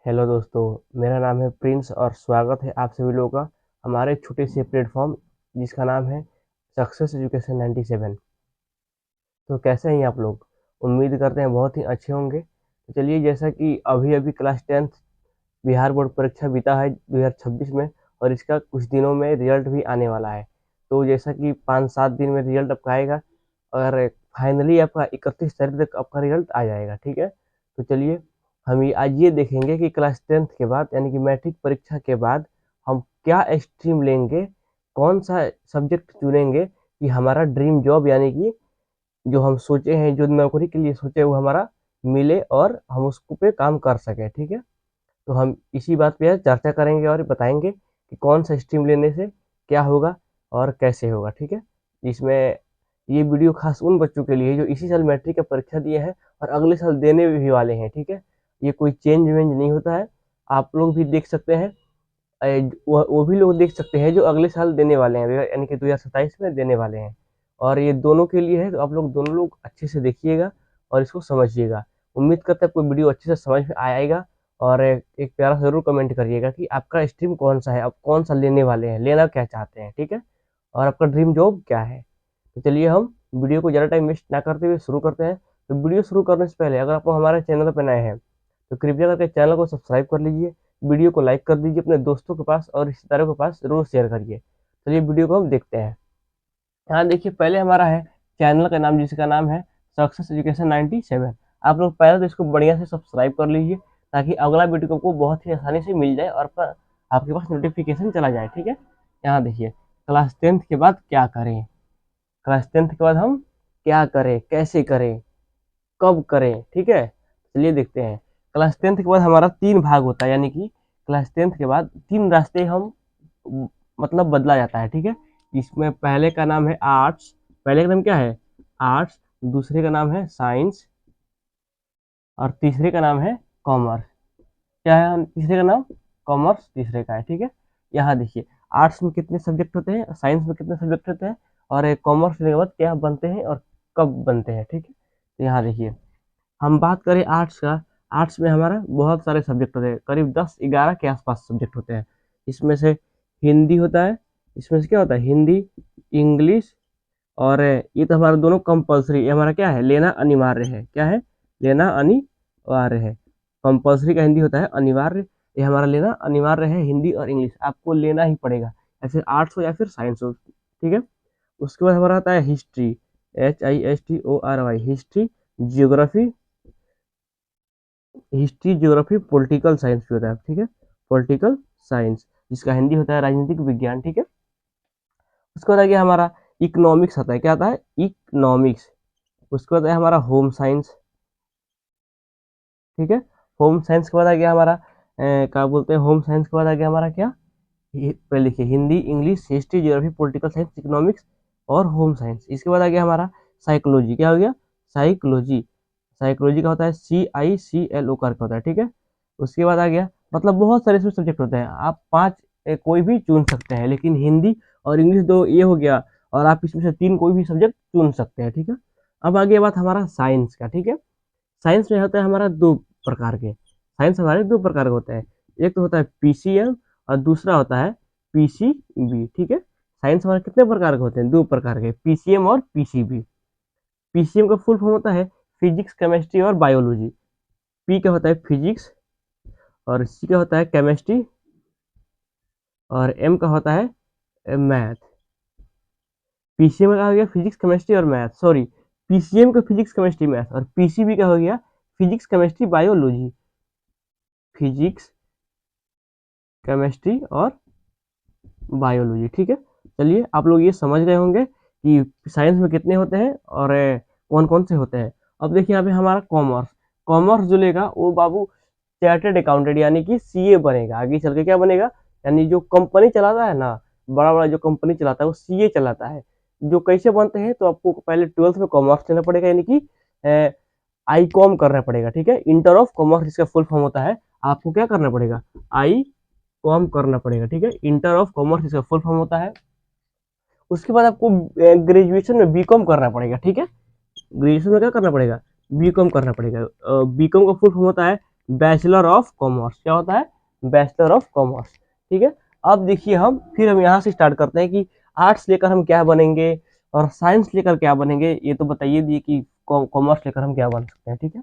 Hello दोस्तों, मेरा नाम है प्रिंस और स्वागत है आप सभी लोगों का हमारे छोटे से प्लेटफॉर्म जिसका नाम है सक्सेस एजुकेशन 97। तो कैसे हैं आप लोग? उम्मीद करते हैं बहुत ही अच्छे होंगे। तो चलिए, जैसा कि अभी अभी क्लास 10th बिहार बोर्ड परीक्षा बीता है 2026 में, और इसका कुछ दिनों में रिजल्ट भी आने वाला है। तो जैसा कि 5-7 दिन में रिजल्ट आपका आएगा और फाइनली आपका 31 तारीख तक आपका रिजल्ट आ जाएगा। ठीक है, तो चलिए हम आज ये देखेंगे कि क्लास 10th के बाद यानी कि मैट्रिक परीक्षा के बाद हम क्या स्ट्रीम लेंगे, कौन सा सब्जेक्ट चुनेंगे कि हमारा ड्रीम जॉब यानी कि जो हम सोचे हैं, जो नौकरी के लिए सोचे वो हमारा मिले और हम उसको पे काम कर सकें। ठीक है, तो हम इसी बात पे चर्चा करेंगे और बताएंगे कि कौन सा स्ट्रीम लेने से क्या होगा और कैसे होगा। ठीक है, इसमें ये वीडियो खास उन बच्चों के लिए है जो इसी साल मैट्रिक की परीक्षा दिए हैं और अगले साल देने भी वाले हैं। ठीक है, ये कोई चेंज वेंज नहीं होता है। आप लोग भी देख सकते हैं, वो भी लोग देख सकते हैं जो अगले साल देने वाले हैं, यानी कि 2027 में देने वाले हैं। और ये दोनों के लिए है, तो आप लोग दोनों लोग अच्छे से देखिएगा और इसको समझिएगा। उम्मीद करते हैं आपको वीडियो अच्छे से समझ में आएगा। और एक प्यारा जरूर कमेंट करिएगा कि आपका स्ट्रीम कौन सा है, आप कौन सा लेने वाले हैं, लेना क्या चाहते हैं। ठीक है, और आपका ड्रीम जॉब क्या है। तो चलिए हम वीडियो को ज़्यादा टाइम वेस्ट ना करते हुए शुरू करते हैं। तो वीडियो शुरू करने से पहले अगर आप हमारे चैनल पर नए हैं तो कृपया करके चैनल को सब्सक्राइब कर लीजिए, वीडियो को लाइक कर दीजिए, अपने दोस्तों के पास और रिश्तेदारों के पास जरूर शेयर करिए। चलिए वीडियो को हम देखते हैं। यहाँ देखिए, पहले हमारा है चैनल का नाम, जिसका नाम है सक्सेस एजुकेशन 97। आप लोग पहले तो इसको बढ़िया से सब्सक्राइब कर लीजिए ताकि अगला वीडियो को बहुत ही आसानी से मिल जाए और आपके पास नोटिफिकेशन चला जाए। ठीक है, यहाँ देखिए, क्लास 10th के बाद क्या करें, क्लास 10th के बाद हम क्या करें, कैसे करें, कब करें। ठीक है, चलिए देखते हैं। क्लास 10th के बाद हमारा 3 भाग होता है, यानी कि क्लास 10th के बाद 3 रास्ते हम मतलब बदला जाता है। ठीक है, इसमें पहले का नाम है आर्ट्स। पहले का नाम क्या है? आर्ट्स। दूसरे का नाम है साइंस और तीसरे का नाम है कॉमर्स। क्या है तीसरे का नाम? कॉमर्स तीसरे का है। ठीक है, यहाँ देखिए, आर्ट्स में कितने सब्जेक्ट होते हैं, साइंस में कितने सब्जेक्ट होते हैं और कॉमर्स लेने के बाद क्या बनते हैं और कब बनते हैं। ठीक है, तो यहाँ देखिए, हम बात करें आर्ट्स का। आर्ट्स में हमारा बहुत सारे सब्जेक्ट होते हैं, करीब 10-11 के आसपास सब्जेक्ट होते हैं। इसमें से हिंदी होता है, इसमें से क्या होता है, हिंदी, इंग्लिश, और ये तो हमारा दोनों कंपलसरी, ये हमारा क्या है, लेना अनिवार्य है। क्या है? लेना अनिवार्य है। कंपलसरी का हिंदी होता है अनिवार्य, ये हमारा लेना अनिवार्य है। हिंदी और इंग्लिश आपको लेना ही पड़ेगा, या फिर आर्ट्स हो या फिर साइंस हो। ठीक है, उसके बाद हमारा आता है history, HISTORY, history, geography, history, geography, political science भी होता है। ठीक है, पॉलिटिकल साइंस, जिसका हिंदी होता है राजनीतिक विज्ञान। ठीक है, उसके बाद आ गया हमारा इकोनॉमिक्स आता है। क्या आता है? इकोनॉमिक्स। उसके बाद है हमारा होम साइंस। ठीक है, होम साइंस के बाद आ गया हमारा क्या बोलते हैं, होम साइंस के बाद आ गया हमारा क्या, पहले लिखिए, Hindi, English, history, geography, political science, economics और होम साइंस। इसके बाद आ गया हमारा साइकोलॉजी। क्या हो गया? साइकोलॉजी। साइकोलॉजी का होता है CICLO करके होता है। ठीक है, उसके बाद आ गया, मतलब बहुत सारे इसमें सब्जेक्ट होते हैं, आप 5 कोई भी चुन सकते हैं, लेकिन हिंदी और इंग्लिश दो ये हो गया, और आप इसमें से 3 कोई भी सब्जेक्ट चुन सकते हैं। ठीक है, अब आ गया बात हमारा साइंस का। ठीक है, साइंस में होता है हमारा 2 प्रकार के, साइंस हमारे 2 प्रकार के होते हैं। एक तो होता है PCM और दूसरा होता है PCB। ठीक है, साइंस हमारे कितने प्रकार के होते हैं? 2 प्रकार के, PCM और PCB। PCM का फुल फॉर्म होता है फिजिक्स, केमिस्ट्री और बायोलॉजी। P का होता है फिजिक्स और C का होता है केमिस्ट्री और M का होता है मैथ। PCM का हो गया फिजिक्स, केमिस्ट्री और मैथ, सॉरी, PCM का फिजिक्स, केमिस्ट्री, मैथ, और PCB का हो गया physics, chemistry, biology. Physics, chemistry और बायोलॉजी। ठीक है, चलिए आप लोग ये समझ गए होंगे कि साइंस में कितने होते हैं और कौन कौन से होते हैं। अब देखिए यहाँ पे हमारा कॉमर्स, कॉमर्स जो लेगा वो बाबू चार्टर्ड अकाउंटेंट यानी कि CA बनेगा। आगे चल के क्या बनेगा, यानी जो कंपनी चलाता है ना, बड़ा बड़ा जो कंपनी चलाता है वो CA चलाता है। जो कैसे बनते हैं, तो आपको पहले 12th में कॉमर्स लेना पड़ेगा, यानी कि ICOM करना पड़ेगा। ठीक है, इंटर ऑफ कॉमर्स जिसका फुल फॉर्म होता है, आपको क्या करना पड़ेगा, ICOM करना पड़ेगा। ठीक है, इंटर ऑफ कॉमर्स इसका फुल फॉर्म होता है। उसके बाद आपको ग्रेजुएशन में BCOM करना पड़ेगा। ठीक है, ग्रेजुएशन में क्या करना पड़ेगा, BCOM करना पड़ेगा। BCOM का फुल फॉर्म होता है बैचलर ऑफ कॉमर्स। क्या होता है? Bachelor of commerce. ठीक है। अब देखिए हम यहाँ से स्टार्ट करते हैं कि आर्ट्स लेकर हम क्या बनेंगे और साइंस लेकर क्या बनेंगे, ये तो बताइए दिए कि कॉमर्स लेकर हम क्या बन सकते हैं। ठीक है।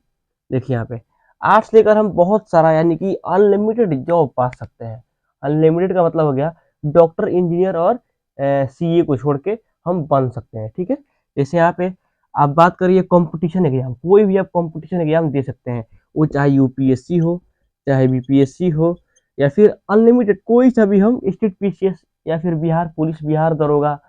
देखिए यहाँ पे आर्ट्स लेकर हम बहुत सारा यानी कि अनलिमिटेड जॉब पा सकते हैं। अनलिमिटेड का मतलब हो गया डॉक्टर, इंजीनियर और सीए को छोड़ के हम बन सकते हैं। ठीक है। जैसे यहाँ पे आप बात करिए कंपटीशन एग्जाम, कोई भी आप कंपटीशन एग्जाम दे सकते हैं, वो चाहे यूपीएससी हो, चाहे बीपीएससी हो, या फिर अनलिमिटेड कोई सा भी हम स्टेट पीसीएस, या फिर बिहार पुलिस, बिहार दरोगा,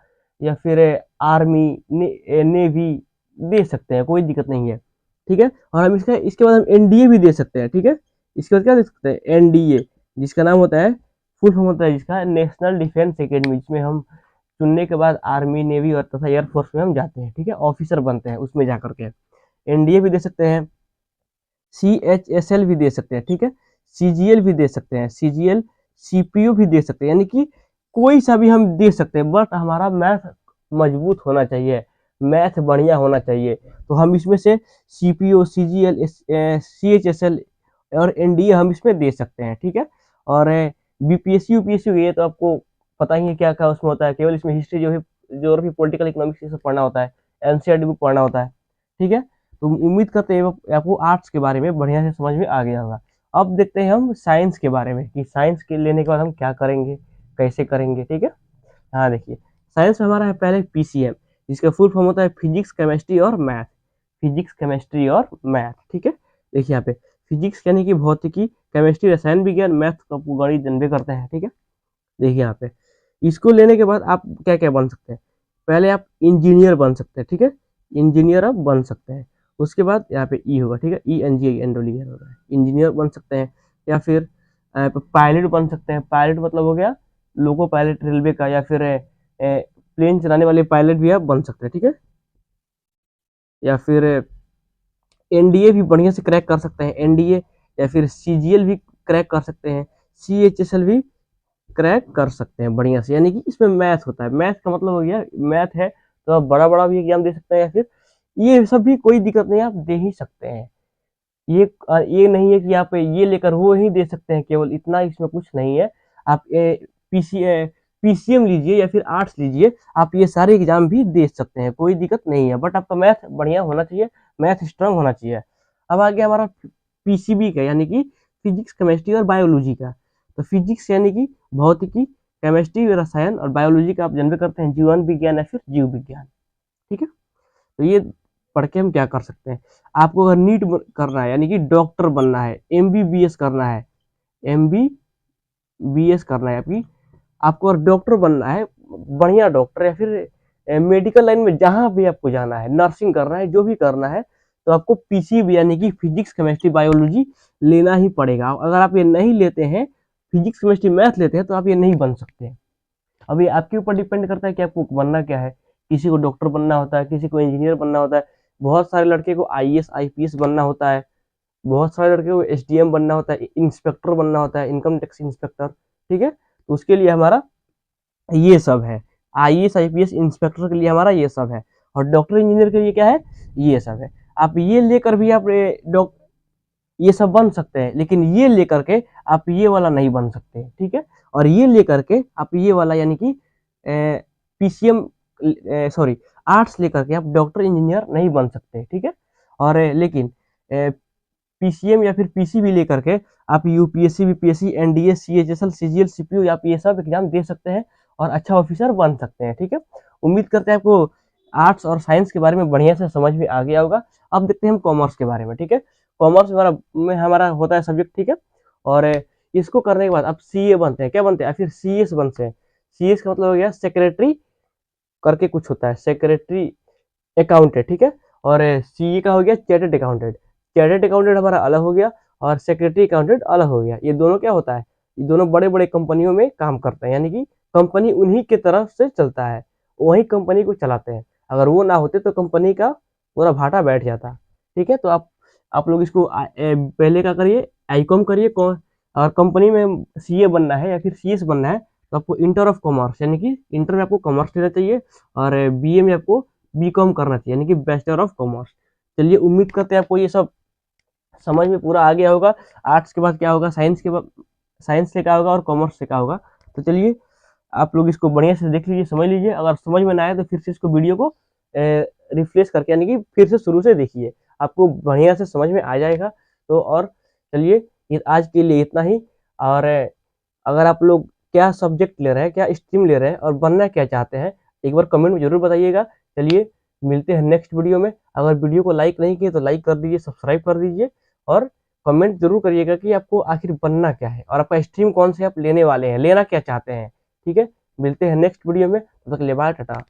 या फिर आर्मी, नेवी दे सकते हैं, कोई दिक्कत नहीं है। ठीक है। और हम इसके बाद हम एनडीए भी दे सकते हैं। ठीक है। इसके बाद क्या दे सकते हैं? एनडीए, जिसका नाम होता है, फुल फॉर्म होता है जिसका नेशनल डिफेंस एकेडमी, जिसमें हम चुनने के बाद आर्मी, नेवी और तथा एयरफोर्स में हम जाते हैं। ठीक है। ऑफिसर बनते हैं उसमें जा करके। एनडीए भी दे सकते हैं, CHSL भी दे सकते हैं। ठीक है। CGL भी दे सकते हैं, CGL, CPU भी दे सकते हैं, यानी कि कोई सा भी हम दे सकते हैं, बट हमारा मैथ मजबूत होना चाहिए, मैथ बढ़िया होना चाहिए। तो हम इसमें से CPU, CGL, CHSL और एनडीए हम इसमें दे सकते हैं। ठीक है। और बीपीएससी, यूपीएससी ये तो आपको पता ही है क्या क्या उसमें होता है, केवल इसमें हिस्ट्री, जो है ज्योग्राफी, पॉलिटिकल, इकोनॉमिक्स, ये सब पढ़ना होता है, एनसीईआरटी बुक पढ़ना होता है। ठीक है। तो उम्मीद करते हैं आपको आर्ट्स के बारे में बढ़िया से समझ में आ गया होगा। अब देखते हैं हम साइंस के बारे में कि साइंस के लेने के बाद हम क्या करेंगे, कैसे करेंगे। ठीक है। हाँ देखिए, साइंस में हमारा है पहले पीसीएम, जिसका फुल फॉर्म होता है फिजिक्स, केमिस्ट्री और मैथ। फिजिक्स, केमिस्ट्री और मैथ। ठीक है। देखिए यहाँ पे फिजिक्स यानी कि भौतिकी, केमिस्ट्री रसायन विज्ञान, मैथ तो आपको गणित जनबे करते हैं। ठीक है। देखिए यहाँ पे इसको लेने के बाद आप क्या क्या बन सकते हैं? पहले आप इंजीनियर बन सकते हैं। ठीक है। इंजीनियर आप बन सकते हैं। उसके बाद यहाँ पे ई होगा। ठीक है। ENG, एंडोलियर हो रहा है, इंजीनियर बन सकते हैं। या फिर पायलट बन सकते हैं। पायलट मतलब हो गया लोको पायलट रेलवे का, या फिर प्लेन चलाने वाले पायलट भी आप बन सकते हैं। ठीक है। या फिर एनडीए भी बढ़िया से क्रैक कर सकते हैं, एनडीए, या फिर सीजीएल भी क्रैक कर सकते हैं, CHSL भी क्रैक कर सकते हैं बढ़िया से। यानी कि इसमें मैथ होता है, मैथ का मतलब हो गया मैथ है तो आप बड़ा बड़ा भी एग्जाम दे सकते हैं, या फिर ये सब भी कोई दिक्कत नहीं, आप दे ही सकते हैं। ये नहीं है कि आप ये लेकर वो ही दे सकते हैं, केवल इतना, इसमें कुछ नहीं है। आप पीसी पीसीएम लीजिए या फिर आर्ट्स लीजिए, आप ये सारे एग्जाम भी दे सकते हैं, कोई दिक्कत नहीं है, बट आपका मैथ बढ़िया होना चाहिए, मैथ स्ट्रांग होना चाहिए। अब आ गया हमारा पीसीबी का, यानी कि फिजिक्स, केमिस्ट्री और बायोलॉजी का। तो फिजिक्स यानी कि भौतिकी, केमिस्ट्री, रसायन और बायोलॉजी का आप जानते करते हैं जीवन विज्ञान या फिर जीव विज्ञान। ठीक है। तो ये पढ़ के हम क्या कर सकते हैं? आपको अगर नीट करना है, यानी कि डॉक्टर बनना है, MBBS करना है, MBBS करना है आपको अगर डॉक्टर बनना है, बढ़िया डॉक्टर, या फिर मेडिकल लाइन में जहां भी आपको जाना है, नर्सिंग करना है, जो भी करना है, तो आपको पीसीबी यानी कि फिजिक्स, केमिस्ट्री, बायोलॉजी लेना ही पड़ेगा। अगर आप ये नहीं लेते हैं, फिजिक्स, केमिस्ट्री, मैथ लेते हैं, तो आप ये नहीं बन सकते। अब ये आपके ऊपर डिपेंड करता है कि आपको बनना क्या है। किसी को डॉक्टर बनना होता है, किसी को इंजीनियर बनना होता है, बहुत सारे लड़के को आईएएस, आईपीएस बनना होता है, बहुत सारे लड़के को एसडीएम बनना होता है, इंस्पेक्टर बनना होता है, इनकम टैक्स इंस्पेक्टर। ठीक है। तो उसके लिए हमारा ये सब है, आईएएस, आईपीएस, इंस्पेक्टर के लिए हमारा ये सब है, और डॉक्टर, इंजीनियर के लिए क्या है? ये सब है। आप ये लेकर भी आप ये सब बन सकते हैं, लेकिन ये लेकर के आप ये वाला नहीं बन सकते। ठीक है। और ये लेकर के आप ये वाला यानी कि पीसीएम, सॉरी, आर्ट्स लेकर के आप डॉक्टर, इंजीनियर नहीं बन सकते। ठीक है। और लेकिन पीसीएम या फिर पीसीबी लेकर के आप UPSC, BPSC, NDA, CHSL, CGL, CPU, आप ये सब एग्जाम दे सकते हैं और अच्छा ऑफिसर बन सकते हैं। ठीक है। उम्मीद करते हैं आपको आर्ट्स और साइंस के बारे में बढ़िया से समझ में आ गया होगा। अब देखते हैं हम कॉमर्स के बारे में। ठीक है। कॉमर्स हमारा होता है सब्जेक्ट। ठीक है। और इसको करने के बाद आप सीए बनते हैं, क्या बनते हैं? फिर सीएस बनते हैं। सीएस का मतलब हो गया सेक्रेटरी करके कुछ होता है, सेक्रेटरी अकाउंटेंट। ठीक है। और सीए का हो गया चार्टर्ड अकाउंटेंट। चार्टर्ड अकाउंटेंट हमारा अलग हो गया और सेक्रेटरी अकाउंटेंट अलग हो गया। ये दोनों क्या होता है? ये दोनों बड़े बड़े कंपनियों में काम करते हैं, यानी कि कंपनी उन्हीं के तरफ से चलता है, वही कंपनी को चलाते हैं। अगर वो ना होते तो कंपनी का पूरा भाटा बैठ जाता। ठीक है। तो आप लोग इसको पहले क्या करिए, आईकॉम करिए, और कंपनी में सीए बनना है या फिर सीएस बनना है, तो आपको इंटर ऑफ कॉमर्स, यानी कि इंटर में आपको कॉमर्स लेना चाहिए, और बीए में आपको बीकॉम करना चाहिए, यानी कि बैचलर ऑफ कॉमर्स। चलिए, उम्मीद करते हैं आपको ये सब समझ में पूरा आ गया होगा। आर्ट्स के बाद क्या होगा, साइंस के बाद साइंस से क्या होगा और कॉमर्स से क्या होगा। तो चलिए आप लोग इसको बढ़िया से देख लीजिए, समझ लीजिए। अगर समझ में ना आए तो फिर से इसको वीडियो को रिफ्रेश करके यानी कि फिर से शुरू से देखिए, आपको बढ़िया से समझ में आ जाएगा। तो और चलिए ये आज के लिए इतना ही। और अगर आप लोग क्या सब्जेक्ट ले रहे हैं, क्या स्ट्रीम ले रहे हैं और बनना क्या चाहते हैं, एक बार कमेंट में ज़रूर बताइएगा। चलिए मिलते हैं नेक्स्ट वीडियो में। अगर वीडियो को लाइक नहीं किए तो लाइक कर दीजिए, सब्सक्राइब कर दीजिए और कमेंट जरूर करिएगा कि आपको आखिर बनना क्या है और आपका स्ट्रीम कौन से आप लेने वाले हैं, लेना क्या चाहते हैं। ठीक है, मिलते हैं नेक्स्ट वीडियो में, तब तक के लिए बाय, टाटा।